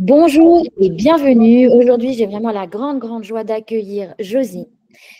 Bonjour et bienvenue. Aujourd'hui, j'ai vraiment la grande joie d'accueillir Josie.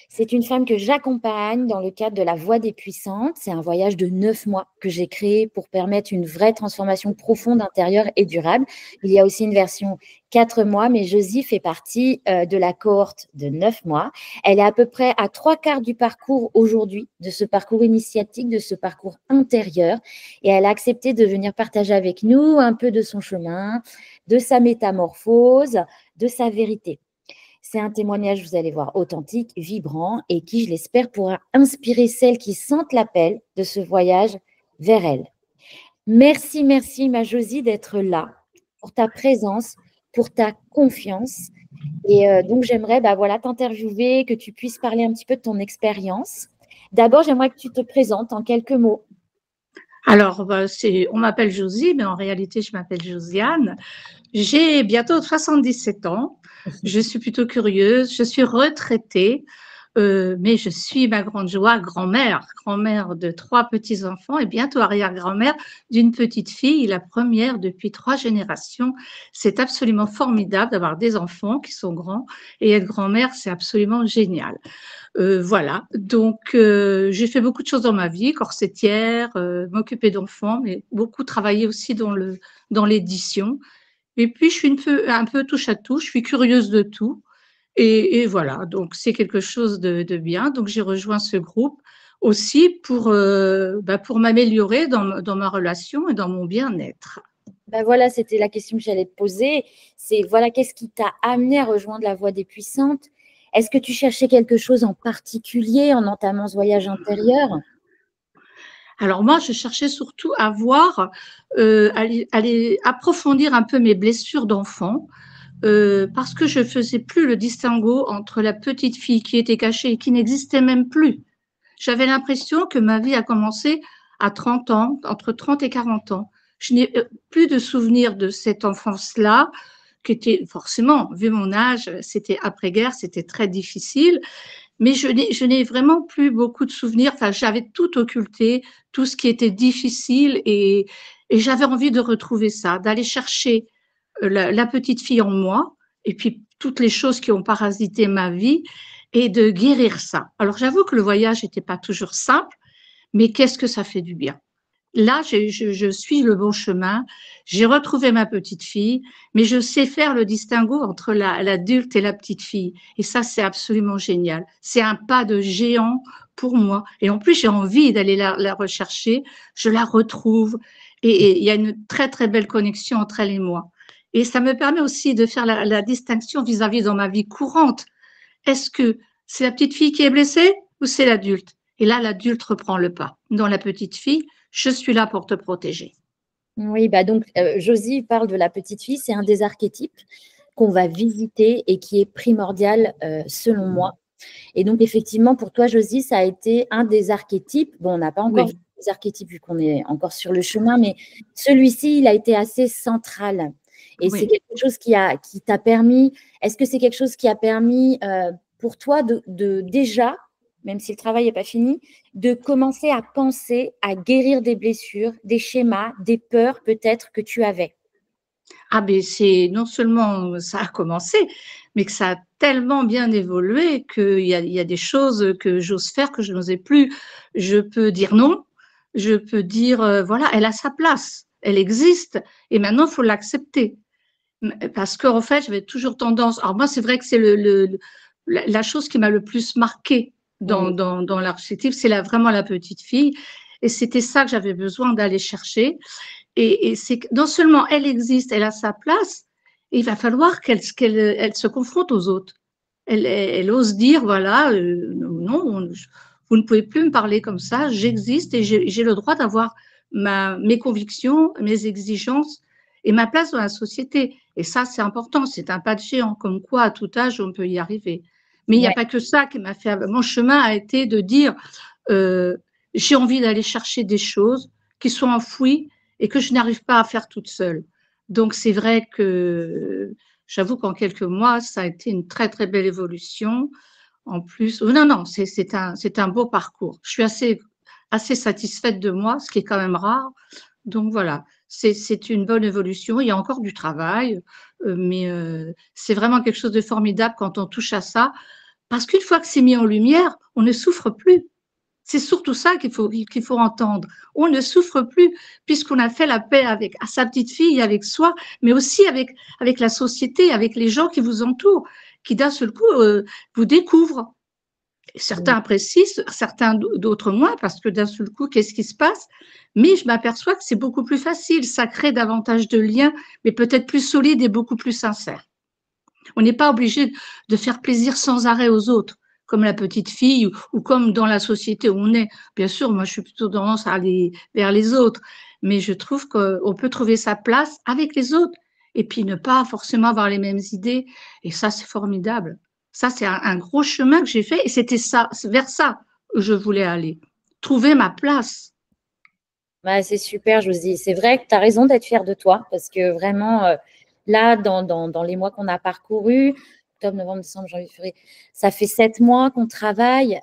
C'est une femme que j'accompagne dans le cadre de la Voix des Puissantes. C'est un voyage de 9 mois que j'ai créé pour permettre une vraie transformation profonde, intérieure et durable. Il y a aussi une version 4 mois, mais Josie fait partie de la cohorte de 9 mois. Elle est à peu près à 3/4 du parcours aujourd'hui, de ce parcours initiatique, de ce parcours intérieur. Et elle a accepté de venir partager avec nous un peu de son chemin, de sa métamorphose, de sa vérité. C'est un témoignage, vous allez voir, authentique, vibrant et qui, je l'espère, pourra inspirer celles qui sentent l'appel de ce voyage vers elle. Merci, ma Josie, d'être là, pour ta présence, pour ta confiance. Et donc, j'aimerais voilà, t'interviewer, que tu puisses parler un petit peu de ton expérience. D'abord, j'aimerais que tu te présentes en quelques mots. Alors, on m'appelle Josie, mais en réalité, je m'appelle Josiane. J'ai bientôt 77 ans. Je suis plutôt curieuse. Je suis retraitée, mais je suis ma grande joie, grand-mère de 3 petits-enfants et bientôt arrière-grand-mère d'une petite fille, la première depuis 3 générations. C'est absolument formidable d'avoir des enfants qui sont grands et être grand-mère, c'est absolument génial. Voilà, donc j'ai fait beaucoup de choses dans ma vie, corsetière, m'occuper d'enfants, mais beaucoup travailler aussi dans l'édition. Et puis je suis un peu touche à tout, je suis curieuse de tout. Et voilà, donc c'est quelque chose de bien. Donc j'ai rejoint ce groupe aussi pour m'améliorer dans ma relation et dans mon bien-être. Ben voilà, c'était la question que j'allais te poser. C'est voilà, qu'est-ce qui t'a amené à rejoindre la Voix des Puissantes? Est-ce que tu cherchais quelque chose en particulier en entamant ce voyage intérieur? Alors moi, je cherchais surtout à voir, aller approfondir un peu mes blessures d'enfant, parce que je faisais plus le distinguo entre la petite fille qui était cachée et qui n'existait même plus. J'avais l'impression que ma vie a commencé à 30 ans, entre 30 et 40 ans. Je n'ai plus de souvenir de cette enfance-là, qui était forcément, vu mon âge, c'était après-guerre, c'était très difficile, mais je n'ai vraiment plus beaucoup de souvenirs. Enfin, j'avais tout occulté, tout ce qui était difficile, et j'avais envie de retrouver ça, d'aller chercher la petite fille en moi, et puis toutes les choses qui ont parasité ma vie, et de guérir ça. Alors j'avoue que le voyage n'était pas toujours simple, mais qu'est-ce que ça fait du bien. Là, je suis le bon chemin. J'ai retrouvé ma petite fille, mais je sais faire le distinguo entre l'adulte et la petite fille. Et ça, c'est absolument génial. C'est un pas de géant pour moi. Et en plus, j'ai envie d'aller la rechercher. Je la retrouve. Et il y a une très belle connexion entre elle et moi. Et ça me permet aussi de faire la distinction vis-à-vis dans ma vie courante. Est-ce que c'est la petite fille qui est blessée ou c'est l'adulte? Et là, l'adulte reprend le pas. Dans la petite fille, je suis là pour te protéger. Oui, donc Josie parle de la petite fille, c'est un des archétypes qu'on va visiter et qui est primordial selon moi. Et donc, effectivement, pour toi, Josie, ça a été un des archétypes. Bon, on n'a pas encore vu Oui, les archétypes vu qu'on est encore sur le chemin, mais celui-ci, il a été assez central. Et c'est oui. quelque chose qui t'a permis, est-ce que c'est quelque chose qui a permis pour toi de déjà, même si le travail n'est pas fini, de commencer à penser à guérir des blessures, des schémas, des peurs peut-être que tu avais? Ah, ben c'est non seulement ça a commencé, mais que ça a tellement bien évolué il y a des choses que j'ose faire que je n'osais plus. Je peux dire non, je peux dire voilà, elle a sa place, elle existe, et maintenant il faut l'accepter. Parce qu'en fait, j'avais toujours tendance. Alors moi, c'est vrai que c'est la chose qui m'a le plus marquée Oui. dans l'archétype, c'est vraiment la petite fille. Et c'était ça que j'avais besoin d'aller chercher. Et c'est que non seulement elle existe, elle a sa place, et il va falloir elle se confronte aux autres. Elle ose dire, voilà, non, vous ne pouvez plus me parler comme ça, j'existe et j'ai le droit d'avoir mes convictions, mes exigences et ma place dans la société. Et ça, c'est important, c'est un pas de géant, comme quoi à tout âge, on peut y arriver. Mais il n'y a Ouais. pas que ça qui m'a fait. Mon chemin a été de dire, euh, j'ai envie d'aller chercher des choses qui sont enfouies et que je n'arrive pas à faire toute seule. Donc, c'est vrai que j'avoue qu'en quelques mois, ça a été une très belle évolution. En plus, non, non, c'est un beau parcours. Je suis assez satisfaite de moi, ce qui est quand même rare. Donc voilà, c'est une bonne évolution. Il y a encore du travail, mais c'est vraiment quelque chose de formidable quand on touche à ça, parce qu'une fois que c'est mis en lumière, on ne souffre plus. C'est surtout ça qu'il faut entendre. On ne souffre plus puisqu'on a fait la paix avec à sa petite fille, avec soi, mais aussi avec la société, avec les gens qui vous entourent, qui d'un seul coup vous découvrent. Certains apprécient, certains d'autres moins, parce que d'un seul coup, qu'est-ce qui se passe? Mais je m'aperçois que c'est beaucoup plus facile, ça crée davantage de liens, mais peut-être plus solides et beaucoup plus sincères. On n'est pas obligé de faire plaisir sans arrêt aux autres, comme la petite fille ou comme dans la société où on est. Bien sûr, moi, je suis plutôt tendance à aller vers les autres, mais je trouve qu'on peut trouver sa place avec les autres et puis ne pas forcément avoir les mêmes idées. Et ça, c'est formidable. Ça, c'est un gros chemin que j'ai fait et c'était ça, c'est vers ça que je voulais aller. Trouver ma place. Bah, c'est super, Josie. C'est vrai que tu as raison d'être fière de toi parce que vraiment, là, dans les mois qu'on a parcourus, octobre, novembre, décembre, janvier, février, ça fait 7 mois qu'on travaille.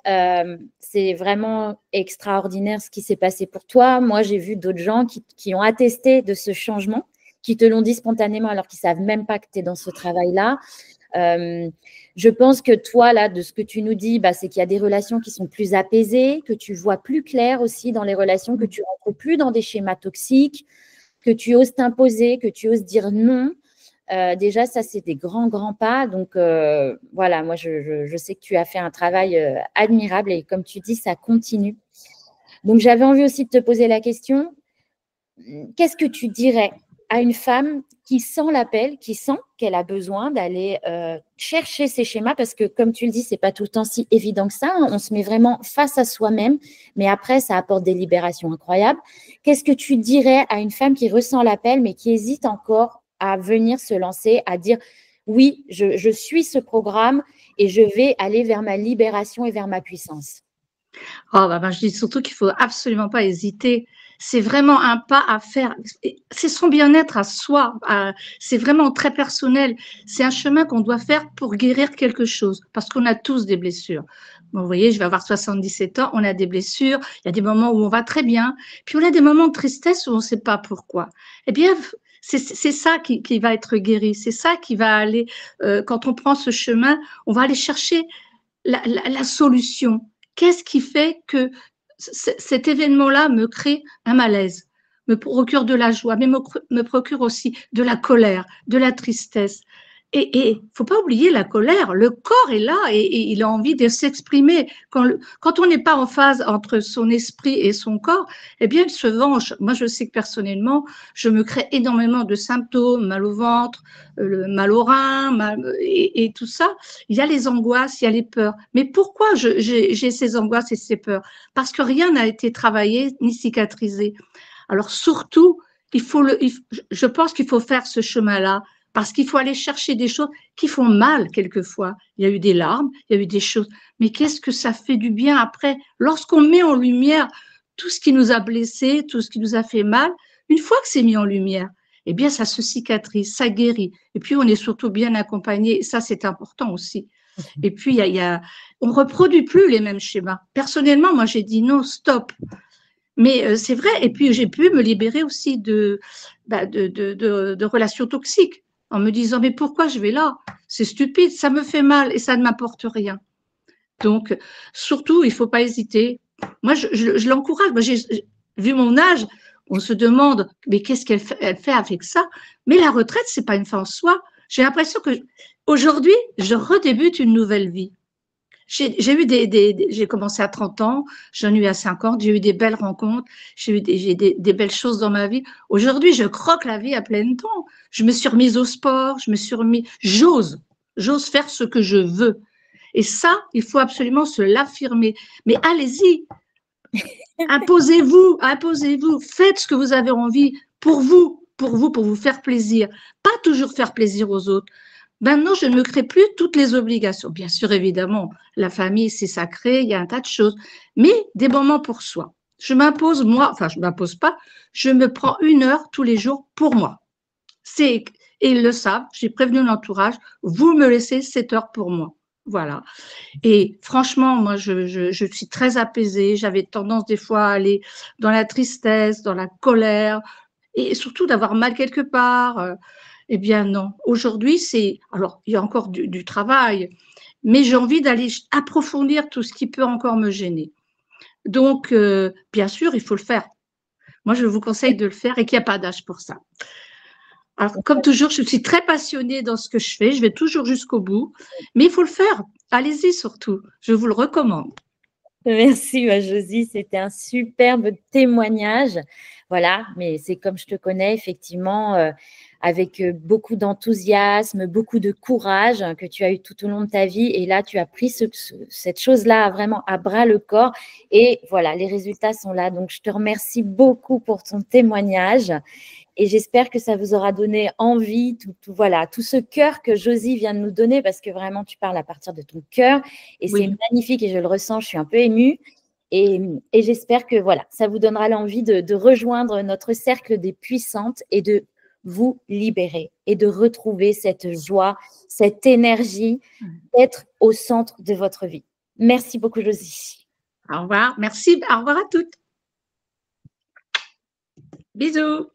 C'est vraiment extraordinaire ce qui s'est passé pour toi. Moi, j'ai vu d'autres gens qui ont attesté de ce changement, qui te l'ont dit spontanément alors qu'ils ne savent même pas que tu es dans ce travail-là. Je pense que toi, là, de ce que tu nous dis, bah, c'est qu'il y a des relations qui sont plus apaisées, que tu vois plus clair aussi dans les relations, que tu rentres plus dans des schémas toxiques, que tu oses t'imposer, que tu oses dire non. Déjà, ça, c'est des grands, grands pas. Donc, voilà, moi, je sais que tu as fait un travail admirable et comme tu dis, ça continue. Donc, j'avais envie aussi de te poser la question, qu'est-ce que tu dirais à une femme qui sent l'appel, qui sent qu'elle a besoin d'aller chercher ces schémas, parce que comme tu le dis, c'est pas tout le temps si évident que ça. On se met vraiment face à soi-même, mais après, ça apporte des libérations incroyables. Qu'est-ce que tu dirais à une femme qui ressent l'appel, mais qui hésite encore à venir se lancer, à dire oui, je suis ce programme et je vais aller vers ma libération et vers ma puissance? Oh, bah, je dis surtout qu'il faut absolument pas hésiter. C'est vraiment un pas à faire. C'est son bien-être à soi. C'est vraiment très personnel. C'est un chemin qu'on doit faire pour guérir quelque chose, parce qu'on a tous des blessures. Bon, vous voyez, je vais avoir 77 ans, on a des blessures. Il y a des moments où on va très bien, puis on a des moments de tristesse où on ne sait pas pourquoi. Eh bien, c'est ça qui va être guéri. C'est ça qui va aller. Quand on prend ce chemin, on va aller chercher la solution. Qu'est-ce qui fait que cet événement-là me crée un malaise, me procure de la joie, mais me procure aussi de la colère, de la tristesse. Et faut pas oublier la colère. Le corps est là et il a envie de s'exprimer. Quand on n'est pas en phase entre son esprit et son corps, eh bien, il se venge. Moi, je sais que personnellement, je me crée énormément de symptômes, mal au ventre, le mal au rein, et tout ça. Il y a les angoisses, il y a les peurs. Mais pourquoi j'ai ces angoisses et ces peurs? Parce que rien n'a été travaillé ni cicatrisé. Alors surtout, je pense qu'il faut faire ce chemin-là parce qu'il faut aller chercher des choses qui font mal quelquefois. Il y a eu des larmes, il y a eu des choses. Mais qu'est-ce que ça fait du bien après lorsqu'on met en lumière tout ce qui nous a blessés, tout ce qui nous a fait mal? Une fois que c'est mis en lumière, eh bien, ça se cicatrise, ça guérit. Et puis, on est surtout bien accompagné. Ça, c'est important aussi. Et puis, on reproduit plus les mêmes schémas. Personnellement, moi, j'ai dit non, stop. Mais c'est vrai. Et puis, j'ai pu me libérer aussi de relations toxiques en me disant, mais pourquoi je vais là? C'est stupide, ça me fait mal et ça ne m'apporte rien. Donc, surtout, il ne faut pas hésiter. Moi, je l'encourage. Moi, vu mon âge, on se demande, mais qu'est-ce qu'elle fait avec ça? Mais la retraite, c'est pas une fin en soi. J'ai l'impression que aujourd'hui, je redébute une nouvelle vie. J'ai eu j'ai commencé à 30 ans, j'en ai eu à 50, j'ai eu des belles rencontres, j'ai des belles choses dans ma vie. Aujourd'hui, je croque la vie à plein temps. Je me suis remise au sport, j'ose faire ce que je veux. Et ça, il faut absolument se l'affirmer. Mais allez-y, imposez-vous, faites ce que vous avez envie pour vous faire plaisir. Pas toujours faire plaisir aux autres. Maintenant, je ne me crée plus toutes les obligations. Bien sûr, évidemment, la famille, c'est sacré, il y a un tas de choses, mais des moments pour soi. Je m'impose, moi, enfin, je ne m'impose pas, je me prends 1 heure tous les jours pour moi. Et ils le savent, j'ai prévenu l'entourage, vous me laissez 7 heures pour moi. Voilà. Et franchement, moi, je suis très apaisée. J'avais tendance des fois à aller dans la tristesse, dans la colère. et surtout d'avoir mal quelque part. Eh bien non. Aujourd'hui, alors il y a encore du travail, mais j'ai envie d'aller approfondir tout ce qui peut encore me gêner. Donc, bien sûr, il faut le faire. Moi, je vous conseille de le faire et qu'il n'y a pas d'âge pour ça. Alors, comme toujours, je suis très passionnée dans ce que je fais. Je vais toujours jusqu'au bout, mais il faut le faire. Allez-y surtout. Je vous le recommande. Merci, Josie, c'était un superbe témoignage. Voilà, mais c'est comme je te connais, effectivement, avec beaucoup d'enthousiasme, beaucoup de courage que tu as eu tout au long de ta vie. Et là, tu as pris cette chose-là vraiment à bras le corps. Et voilà, les résultats sont là. Donc, je te remercie beaucoup pour ton témoignage. Et j'espère que ça vous aura donné envie, voilà, tout ce cœur que Josie vient de nous donner, parce que vraiment, tu parles à partir de ton cœur. Et Oui. c'est magnifique et je le ressens, je suis un peu émue. Et j'espère que voilà, ça vous donnera l'envie de rejoindre notre cercle des puissantes et de vous libérer et de retrouver cette joie, cette énergie, d'être au centre de votre vie. Merci beaucoup, Josie. Au revoir. Merci. Au revoir à toutes. Bisous.